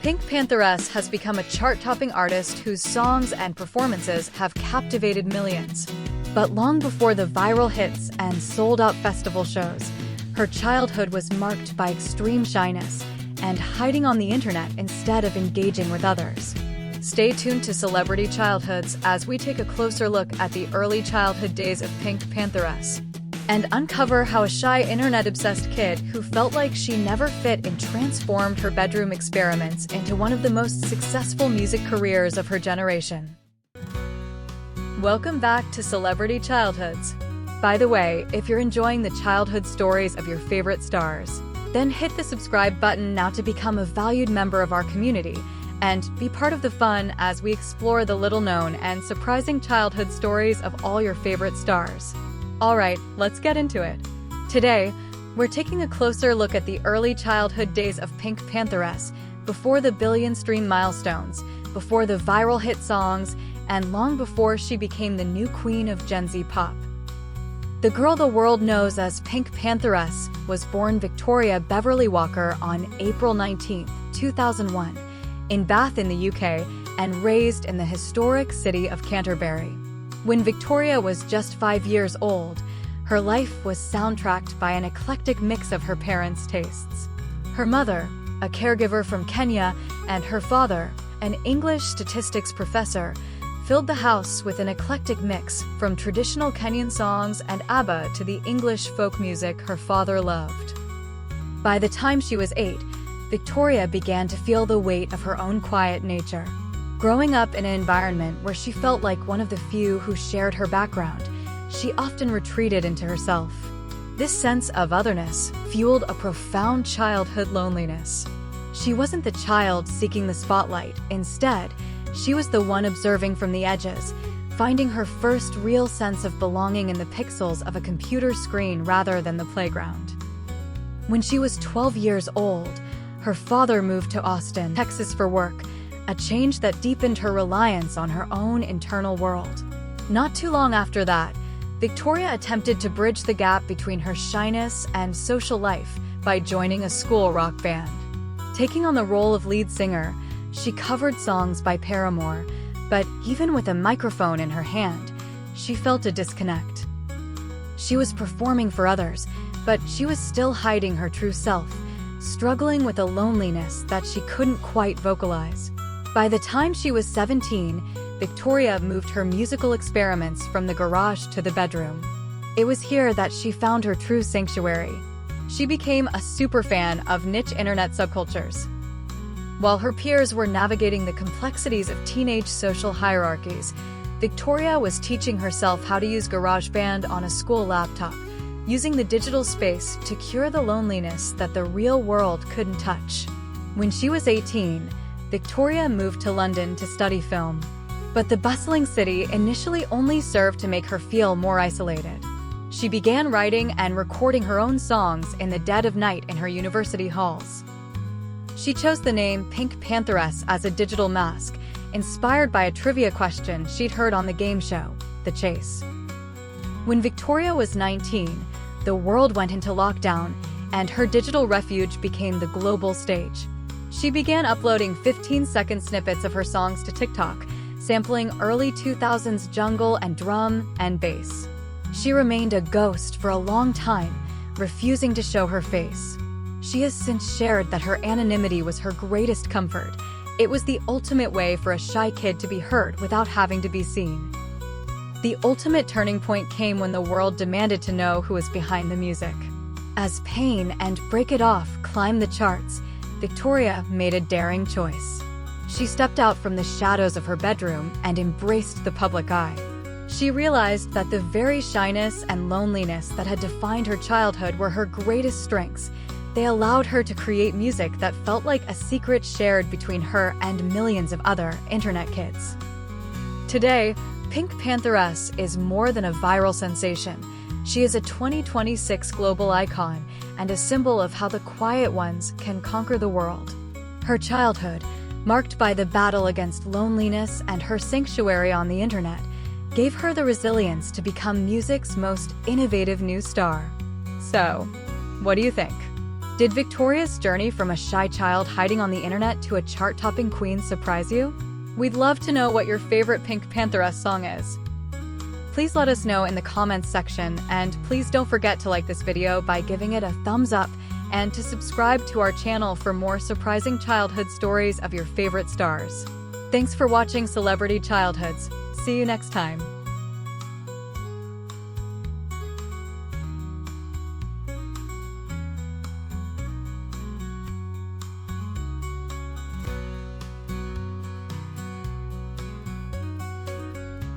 Pink Pantheress has become a chart-topping artist whose songs and performances have captivated millions. But long before the viral hits and sold-out festival shows, her childhood was marked by extreme shyness and hiding on the internet instead of engaging with others. Stay tuned to Celebrity Childhoods as we take a closer look at the early childhood days of Pink Pantheress and uncover how a shy internet-obsessed kid who felt like she never fit in transformed her bedroom experiments into one of the most successful music careers of her generation. Welcome back to Celebrity Childhoods. By the way, if you're enjoying the childhood stories of your favorite stars, then hit the subscribe button now to become a valued member of our community and be part of the fun as we explore the little-known and surprising childhood stories of all your favorite stars. Alright, let's get into it. Today, we're taking a closer look at the early childhood days of Pink Pantheress, before the billion-stream milestones, before the viral hit songs, and long before she became the new queen of Gen Z pop. The girl the world knows as Pink Pantheress was born Victoria Beverly Walker on April 19, 2001, in Bath in the UK, and raised in the historic city of Canterbury. When Victoria was just 5 years old, her life was soundtracked by an eclectic mix of her parents' tastes. Her mother, a caregiver from Kenya, and her father, an English statistics professor, filled the house with an eclectic mix from traditional Kenyan songs and ABBA to the English folk music her father loved. By the time she was 8, Victoria began to feel the weight of her own quiet nature. Growing up in an environment where she felt like one of the few who shared her background, she often retreated into herself. This sense of otherness fueled a profound childhood loneliness. She wasn't the child seeking the spotlight. Instead, she was the one observing from the edges, finding her first real sense of belonging in the pixels of a computer screen rather than the playground. When she was 12 years old, her father moved to Austin, Texas for work, a change that deepened her reliance on her own internal world. Not too long after that, Victoria attempted to bridge the gap between her shyness and social life by joining a school rock band. Taking on the role of lead singer, she covered songs by Paramore, but even with a microphone in her hand, she felt a disconnect. She was performing for others, but she was still hiding her true self, struggling with a loneliness that she couldn't quite vocalize. By the time she was 17, Victoria moved her musical experiments from the garage to the bedroom. It was here that she found her true sanctuary. She became a superfan of niche internet subcultures. While her peers were navigating the complexities of teenage social hierarchies, Victoria was teaching herself how to use GarageBand on a school laptop, using the digital space to cure the loneliness that the real world couldn't touch. When she was 18, Victoria moved to London to study film. But the bustling city initially only served to make her feel more isolated. She began writing and recording her own songs in the dead of night in her university halls. She chose the name Pink Pantheress as a digital mask, inspired by a trivia question she'd heard on the game show, The Chase. When Victoria was 19, the world went into lockdown, and her digital refuge became the global stage. She began uploading 15-second snippets of her songs to TikTok, sampling early 2000s jungle and drum and bass. She remained a ghost for a long time, refusing to show her face. She has since shared that her anonymity was her greatest comfort. It was the ultimate way for a shy kid to be heard without having to be seen. The ultimate turning point came when the world demanded to know who was behind the music. As Pain and Break It Off climbed the charts, Victoria made a daring choice. She stepped out from the shadows of her bedroom and embraced the public eye. She realized that the very shyness and loneliness that had defined her childhood were her greatest strengths. They allowed her to create music that felt like a secret shared between her and millions of other internet kids. Today, Pink Pantheress is more than a viral sensation. She is a 2026 global icon and a symbol of how the quiet ones can conquer the world. Her childhood, marked by the battle against loneliness and her sanctuary on the internet, gave her the resilience to become music's most innovative new star. So, what do you think? Did Victoria's journey from a shy child hiding on the internet to a chart-topping queen surprise you? We'd love to know what your favorite Pink Pantheress song is. Please let us know in the comments section, and please don't forget to like this video by giving it a thumbs up and to subscribe to our channel for more surprising childhood stories of your favorite stars. Thanks for watching Celebrity Childhoods. See you next time.